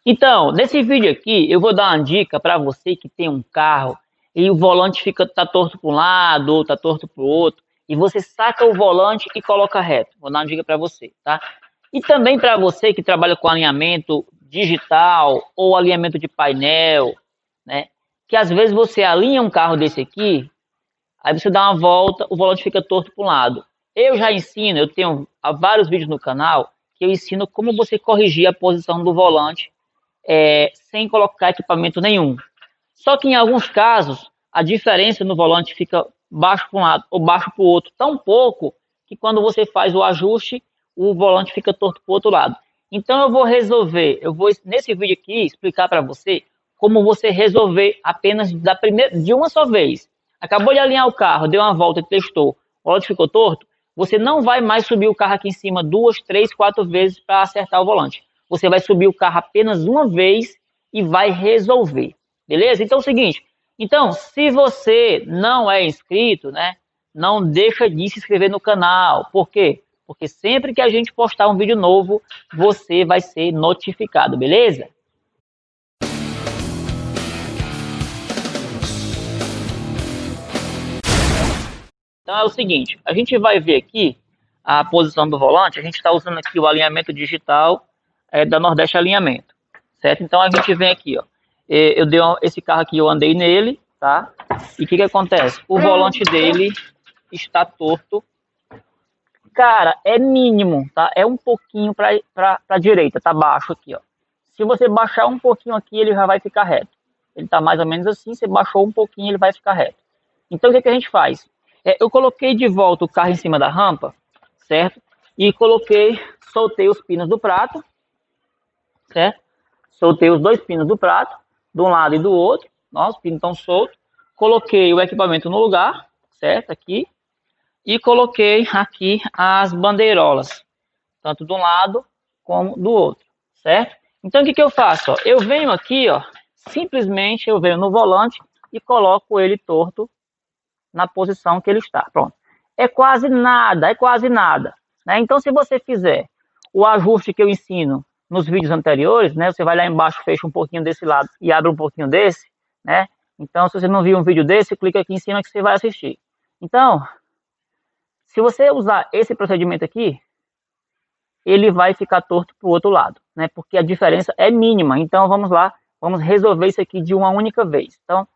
Então, nesse vídeo aqui, eu vou dar uma dica para você que tem um carro e o volante tá torto para um lado ou tá torto para o outro, e você saca o volante e coloca reto. Vou dar uma dica para você, tá? E também para você que trabalha com alinhamento digital ou alinhamento de painel, né? Que às vezes você alinha um carro desse aqui, aí você dá uma volta, o volante fica torto para um lado. Eu já ensino, eu tenho vários vídeos no canal que eu ensino como você corrigir a posição do volante sem colocar equipamento nenhum. Só que em alguns casos, a diferença no volante fica baixo para um lado ou baixo para o outro, tão pouco que quando você faz o ajuste, o volante fica torto para o outro lado. Então eu vou resolver, eu vou nesse vídeo aqui explicar para você como você resolver apenas de uma só vez. Acabou de alinhar o carro, deu uma volta e testou, o volante ficou torto, você não vai mais subir o carro aqui em cima 2, 3, 4 vezes para acertar o volante. Você vai subir o carro apenas uma vez e vai resolver. Beleza? Então é o seguinte. Então, se você não é inscrito, né? Não deixa de se inscrever no canal. Por quê? Porque sempre que a gente postar um vídeo novo, você vai ser notificado, beleza? Então é o seguinte, a gente vai ver aqui a posição do volante, a gente está usando aqui o alinhamento digital da Nordeste Alinhamento, certo? Então a gente vem aqui, ó, esse carro aqui eu andei nele, tá? E o que acontece? O volante dele está torto, cara, é mínimo, tá? É um pouquinho para a direita, tá baixo aqui, ó. Se você baixar um pouquinho aqui, ele já vai ficar reto. Ele tá mais ou menos assim, você baixou um pouquinho, ele vai ficar reto. Então o que a gente faz? Eu coloquei de volta o carro em cima da rampa, certo? E soltei os pinos do prato, certo? Soltei os dois pinos do prato, de um lado e do outro. Os pinos estão soltos. Coloquei o equipamento no lugar, certo? Aqui. E coloquei aqui as bandeirolas, tanto de um lado como do outro, certo? Então o que eu faço? Ó? Eu venho aqui, ó, simplesmente eu venho no volante e coloco ele torto na posição que ele está. Pronto. É quase nada, né? Então, se você fizer o ajuste que eu ensino nos vídeos anteriores, né? Você vai lá embaixo, fecha um pouquinho desse lado e abre um pouquinho desse, né? Então, se você não viu um vídeo desse, clica aqui em cima que você vai assistir. Então, se você usar esse procedimento aqui, ele vai ficar torto para o outro lado, né? Porque a diferença é mínima. Então, vamos lá, vamos resolver isso aqui de uma única vez. Então,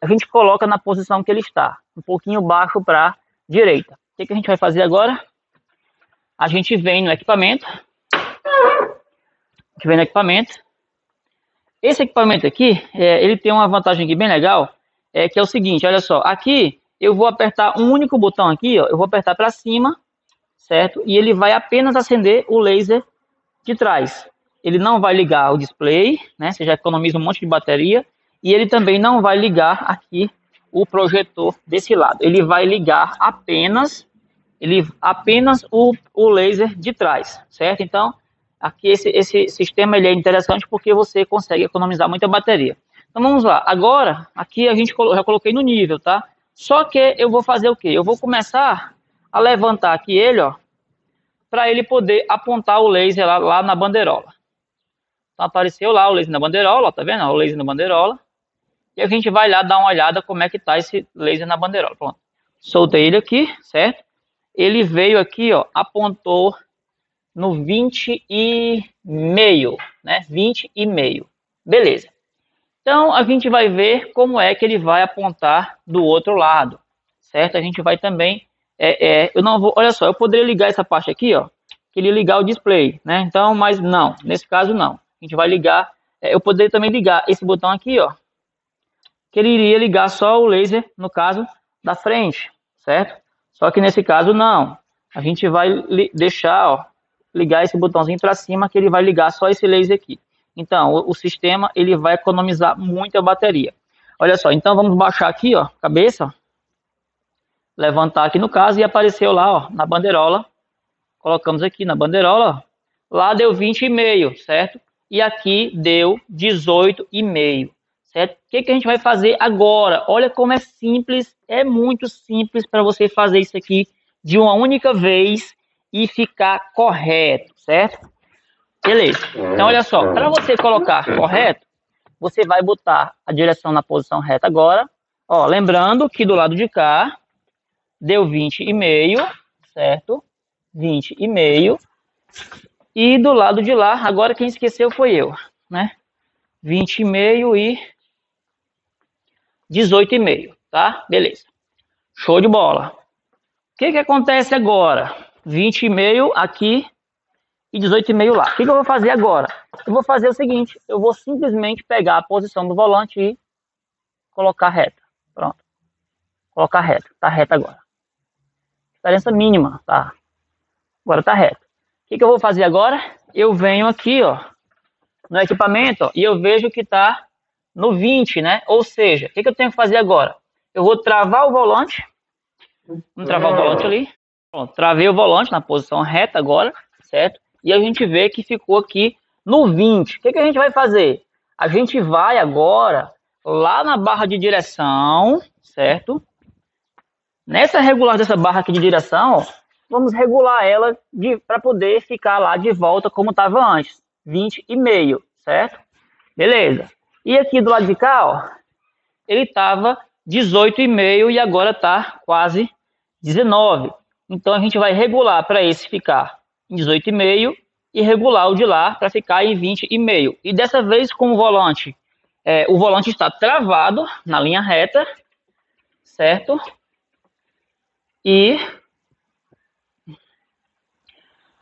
a gente coloca na posição que ele está, um pouquinho baixo para a direita. O que a gente vai fazer agora? A gente vem no equipamento. Esse equipamento aqui, ele tem uma vantagem aqui bem legal, que é o seguinte, olha só, aqui eu vou apertar um único botão aqui, ó, eu vou apertar para cima, certo? E ele vai apenas acender o laser de trás. Ele não vai ligar o display, né? Você já economiza um monte de bateria. E ele também não vai ligar aqui o projetor desse lado. Ele vai ligar apenas o laser de trás, certo? Então, aqui esse sistema ele é interessante porque você consegue economizar muita bateria. Então, vamos lá. Agora, aqui já coloquei no nível, tá? Só que eu vou fazer o quê? Eu vou começar a levantar aqui ele, ó, para ele poder apontar o laser lá na bandeirola. Então, apareceu lá o laser na bandeirola, ó, tá vendo? O laser na bandeirola. E a gente vai lá dar uma olhada como é que tá esse laser na bandeirola. Pronto. Soltei ele aqui, certo? Ele veio aqui, ó, apontou no 20,5, né? 20,5. Beleza. Então, a gente vai ver como é que ele vai apontar do outro lado, certo? A gente vai também... eu não vou... Olha só, eu poderia ligar essa parte aqui, ó, que ele ligar o display, né? Então, mas não. Nesse caso, não. A gente vai ligar... eu poderia também ligar esse botão aqui, ó, que ele iria ligar só o laser, no caso, da frente, certo? Só que nesse caso, não. A gente vai deixar, ó, ligar esse botãozinho para cima, que ele vai ligar só esse laser aqui. Então, o sistema, ele vai economizar muita bateria. Olha só, então vamos baixar aqui, ó, cabeça, ó, levantar aqui no caso, e apareceu lá, ó, na bandeirola. Colocamos aqui na bandeirola, ó, lá deu 20,5, certo? E aqui deu 18,5. Certo? O que a gente vai fazer agora? Olha como é simples, é muito simples para você fazer isso aqui de uma única vez e ficar correto, certo? Beleza. Então, olha só. Para você colocar correto, você vai botar a direção na posição reta agora. Ó, lembrando que do lado de cá, deu 20,5, certo? 20,5. E do lado de lá, agora quem esqueceu foi eu, né? 20,5 e 18,5, tá? Beleza. Show de bola. O que acontece agora? 20,5 aqui e 18,5 lá. O que eu vou fazer agora? Eu vou fazer o seguinte, eu vou simplesmente pegar a posição do volante e colocar reta. Pronto. Colocar reta. Tá reta agora. Diferença mínima, tá? Agora tá reto. O que eu vou fazer agora? Eu venho aqui, ó, no equipamento, ó, e eu vejo que tá no 20, né? Ou seja, o que eu tenho que fazer agora? Eu vou travar o volante. Vamos travar o volante ali. Pronto, travei o volante na posição reta agora, certo? E a gente vê que ficou aqui no 20. O que a gente vai fazer? A gente vai agora lá na barra de direção, certo? Nessa regulagem dessa barra aqui de direção, ó, vamos regular ela para poder ficar lá de volta como estava antes. 20,5, certo? Beleza. E aqui do lado de cá, ó, ele estava 18,5 e agora está quase 19. Então a gente vai regular para esse ficar em 18,5 e regular o de lá para ficar em 20,5. E dessa vez com o volante está travado na linha reta, certo? E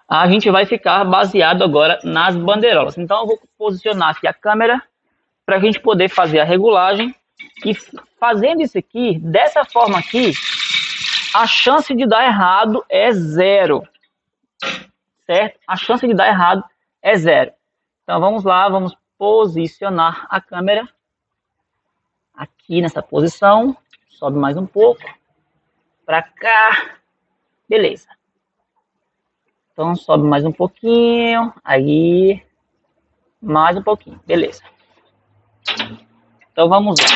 a gente vai ficar baseado agora nas bandeirolas. Então eu vou posicionar aqui a câmera para a gente poder fazer a regulagem. E fazendo isso aqui, dessa forma aqui, a chance de dar errado é zero. Certo? A chance de dar errado é zero. Então vamos lá, vamos posicionar a câmera aqui nessa posição. Sobe mais um pouco. Para cá. Beleza. Então sobe mais um pouquinho. Aí. Mais um pouquinho. Beleza. Então vamos lá.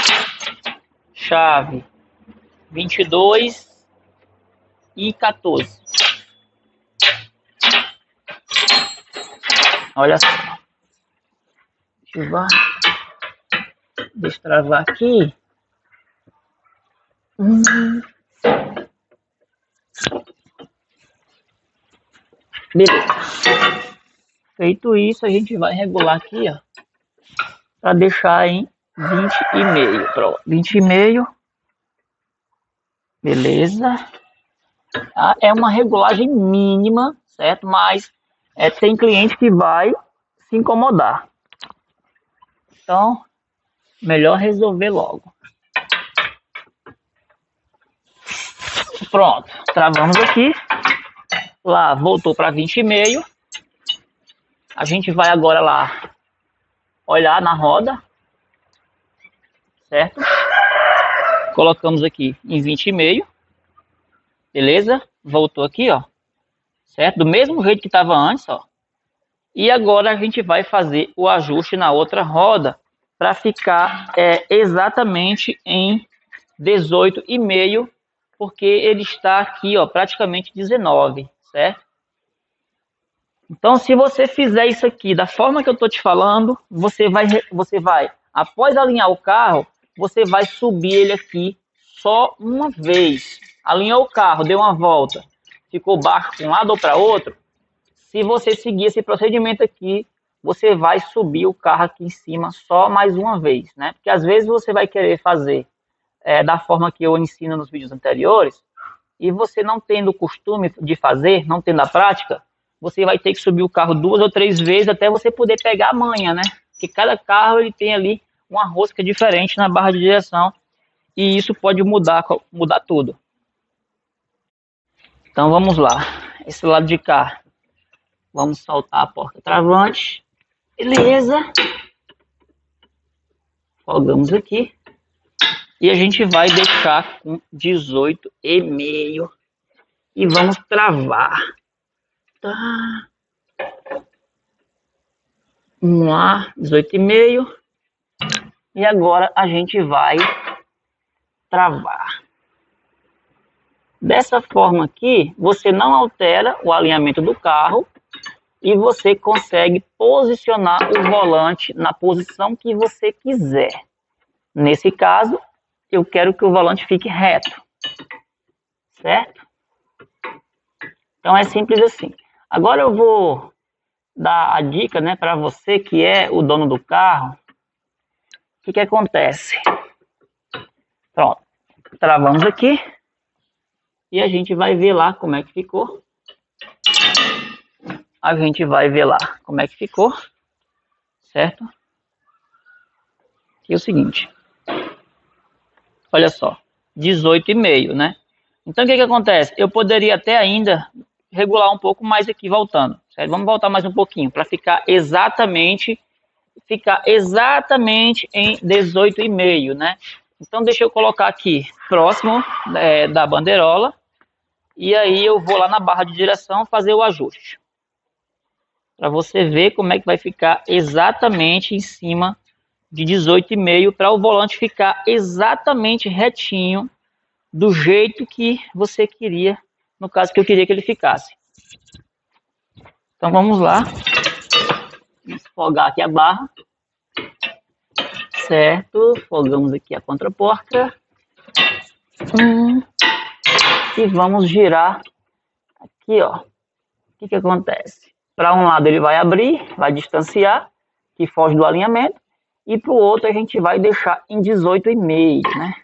Chave 22 e 14. Olha só. Deixa eu travar aqui. Beleza. Feito isso, a gente vai regular aqui, ó, para deixar em 20,5. Pronto, 20,5. Beleza. É uma regulagem mínima, certo? Mas tem cliente que vai se incomodar. Então, melhor resolver logo. Pronto, travamos aqui. Lá, voltou para 20,5. A gente vai agora lá olhar na roda, certo? Colocamos aqui em 20,5. Beleza? Voltou aqui, ó. Certo? Do mesmo jeito que estava antes, ó. E agora a gente vai fazer o ajuste na outra roda para ficar exatamente em 18,5, porque ele está aqui, ó, praticamente 19, certo? Então, se você fizer isso aqui da forma que eu estou te falando, você vai, após alinhar o carro, você vai subir ele aqui só uma vez. Alinhou o carro, deu uma volta, ficou baixo para um lado ou para outro. Se você seguir esse procedimento aqui, você vai subir o carro aqui em cima só mais uma vez, né? Porque às vezes você vai querer fazer da forma que eu ensino nos vídeos anteriores, e você não tendo o costume de fazer, não tendo a prática, você vai ter que subir o carro 2 ou 3 vezes até você poder pegar a manha, né? Porque cada carro ele tem ali uma rosca diferente na barra de direção, e isso pode mudar tudo. Então vamos lá. Esse lado de cá, vamos soltar a porta travante. Beleza. Folgamos aqui. E a gente vai deixar com 18,5. E vamos travar. Tá. Vamos lá, 18,5. E agora a gente vai travar. Dessa forma aqui, você não altera o alinhamento do carro, e você consegue posicionar o volante na posição que você quiser. Nesse caso, eu quero que o volante fique reto, certo? Então é simples assim. Agora eu vou dar a dica, né, para você que é o dono do carro. O que acontece? Pronto, travamos aqui e a gente vai ver lá como é que ficou. A gente vai ver lá como é que ficou, certo? E é o seguinte, olha só, 18,5, né? Então o que acontece? Eu poderia até ainda regular um pouco mais aqui voltando, certo? Vamos voltar mais um pouquinho para ficar exatamente em 18,5, né? Então deixa eu colocar aqui próximo da bandeirola e aí eu vou lá na barra de direção fazer o ajuste. Para você ver como é que vai ficar exatamente em cima de 18,5 para o volante ficar exatamente retinho do jeito que você queria, no caso que eu queria que ele ficasse. Então vamos lá, vamos folgar aqui a barra, certo? Folgamos aqui a contraporta e vamos girar aqui, ó. O que acontece? Para um lado ele vai abrir, vai distanciar, que foge do alinhamento, e para o outro a gente vai deixar em 18,5, né?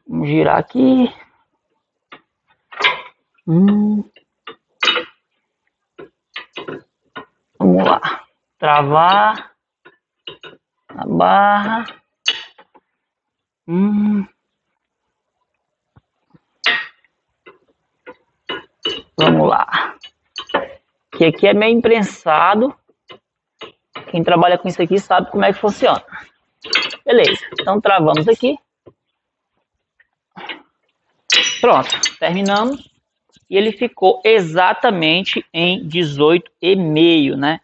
Vamos girar aqui. Vamos lá. Travar a barra. Vamos lá. Que aqui é meio imprensado. Quem trabalha com isso aqui sabe como é que funciona. Beleza. Então travamos aqui. Pronto. Terminamos. E ele ficou exatamente em 18,5, né?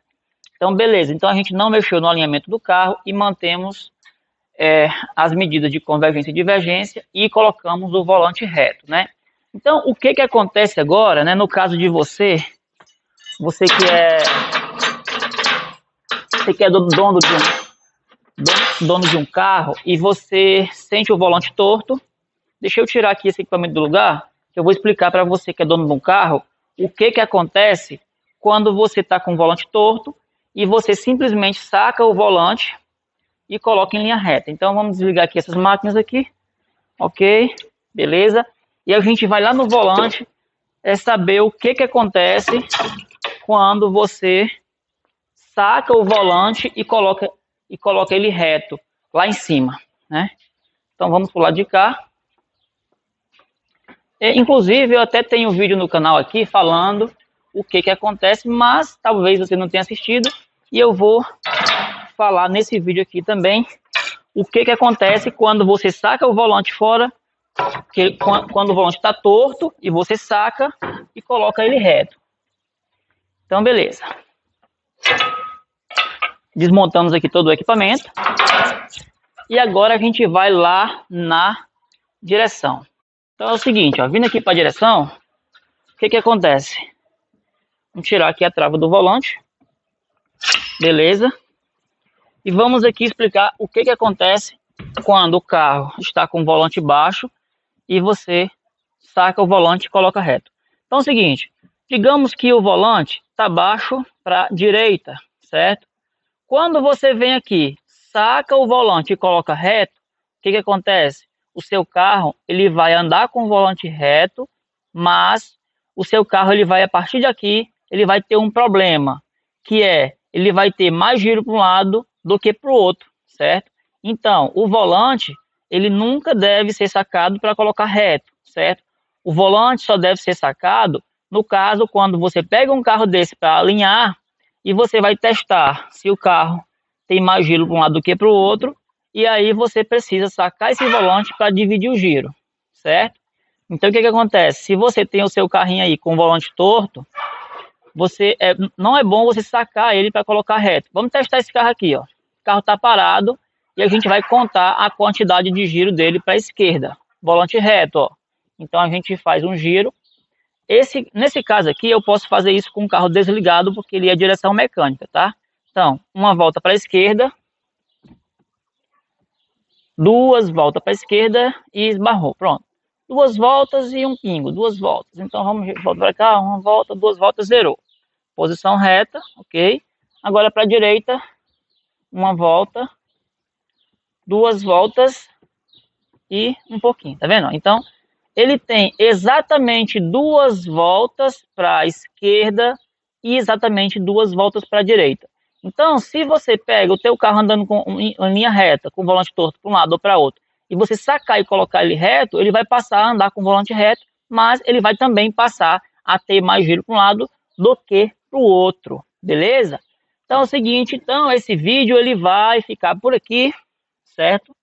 Então, beleza. Então, a gente não mexeu no alinhamento do carro e mantemos as medidas de convergência e divergência e colocamos o volante reto, né? Então, o que acontece agora, né? No caso de você que é dono de um carro e você sente o volante torto, deixa eu tirar aqui esse equipamento do lugar, que eu vou explicar para você que é dono de um carro, o que acontece quando você está com o volante torto e você simplesmente saca o volante e coloca em linha reta. Então vamos desligar aqui essas máquinas aqui, ok, beleza? E a gente vai lá no volante saber o que acontece quando você saca o volante e coloca ele reto lá em cima, né? Então vamos pro lado de cá. Inclusive eu até tenho um vídeo no canal aqui falando o que acontece, mas talvez você não tenha assistido e eu vou falar nesse vídeo aqui também o que acontece quando você saca o volante fora, quando o volante está torto e você saca e coloca ele reto. Então beleza. Desmontamos aqui todo o equipamento e agora a gente vai lá na direção. Então é o seguinte, ó, vindo aqui para a direção, o que acontece? Vamos tirar aqui a trava do volante, beleza? E vamos aqui explicar o que acontece quando o carro está com o volante baixo e você saca o volante e coloca reto. Então é o seguinte, digamos que o volante está baixo para a direita, certo? Quando você vem aqui, saca o volante e coloca reto, o que acontece? O seu carro ele vai andar com o volante reto, mas o seu carro ele vai, a partir daqui, ele vai ter um problema, que ele vai ter mais giro para um lado do que para o outro, certo? Então, o volante, ele nunca deve ser sacado para colocar reto, certo? O volante só deve ser sacado, no caso, quando você pega um carro desse para alinhar, e você vai testar se o carro tem mais giro para um lado do que para o outro, e aí você precisa sacar esse volante para dividir o giro, certo? Então o que acontece? Se você tem o seu carrinho aí com o volante torto, não é bom você sacar ele para colocar reto. Vamos testar esse carro aqui, ó. O carro está parado e a gente vai contar a quantidade de giro dele para a esquerda. Volante reto, ó. Então a gente faz um giro Nesse caso aqui, eu posso fazer isso com o carro desligado, porque ele é direção mecânica, tá? Então, uma volta para a esquerda, duas voltas para a esquerda e esbarrou. Pronto. Duas voltas e um pingo, duas voltas. Então, vamos voltar para cá, uma volta, duas voltas, zerou. Posição reta, ok? Agora para a direita, uma volta, duas voltas e um pouquinho, tá vendo? Então, ele tem exatamente duas voltas para a esquerda e exatamente duas voltas para a direita. Então, se você pega o teu carro andando em linha reta, com o volante torto para um lado ou para outro, e você sacar e colocar ele reto, ele vai passar a andar com o volante reto, mas ele vai também passar a ter mais giro para um lado do que para o outro, beleza? Então é o seguinte, então esse vídeo ele vai ficar por aqui, certo?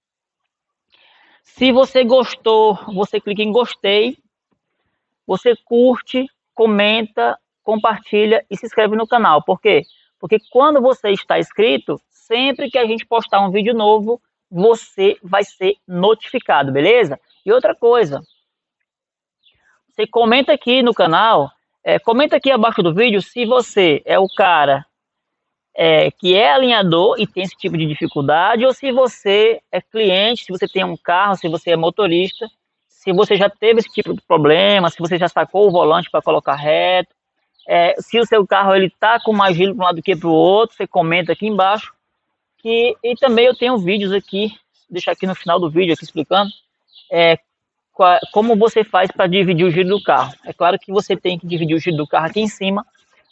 Se você gostou, você clica em gostei, você curte, comenta, compartilha e se inscreve no canal. Por quê? Porque quando você está inscrito, sempre que a gente postar um vídeo novo, você vai ser notificado, beleza? E outra coisa, você comenta aqui no canal, comenta aqui abaixo do vídeo se você é o cara que é alinhador e tem esse tipo de dificuldade, ou se você é cliente, se você tem um carro, se você é motorista, se você já teve esse tipo de problema, se você já sacou o volante para colocar reto, se o seu carro ele tá com mais giro para um lado do que para o outro, você comenta aqui embaixo. E também eu tenho vídeos aqui, deixar aqui no final do vídeo aqui explicando como você faz para dividir o giro do carro. É claro que você tem que dividir o giro do carro aqui em cima,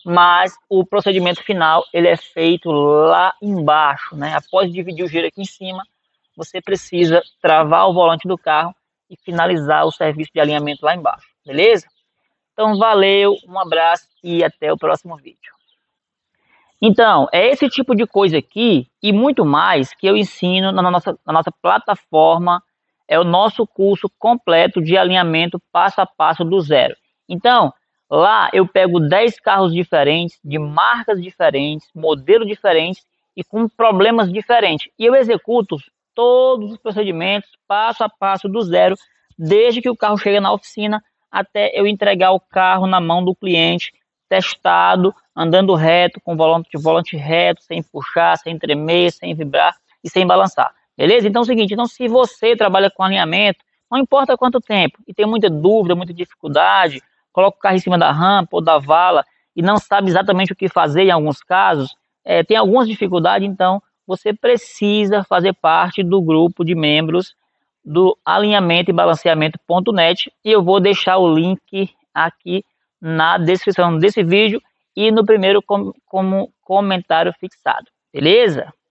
mas o procedimento final ele é feito lá embaixo, né? Após dividir o giro aqui em cima, você precisa travar o volante do carro e finalizar o serviço de alinhamento lá embaixo, beleza? Então valeu, um abraço e até o próximo vídeo. Então, é esse tipo de coisa aqui e muito mais que eu ensino na nossa plataforma, é o nosso curso completo de alinhamento passo a passo do zero. Então, lá eu pego 10 carros diferentes, de marcas diferentes, modelos diferentes e com problemas diferentes. E eu executo todos os procedimentos passo a passo do zero, desde que o carro chega na oficina até eu entregar o carro na mão do cliente, testado, andando reto, com volante reto, sem puxar, sem tremer, sem vibrar e sem balançar. Beleza? Então é o seguinte, então se você trabalha com alinhamento, não importa quanto tempo, e tem muita dúvida, muita dificuldade, coloca o carro em cima da rampa ou da vala e não sabe exatamente o que fazer em alguns casos, tem algumas dificuldades, então você precisa fazer parte do grupo de membros do alinhamento e balanceamento.net e eu vou deixar o link aqui na descrição desse vídeo e no primeiro como comentário fixado, beleza?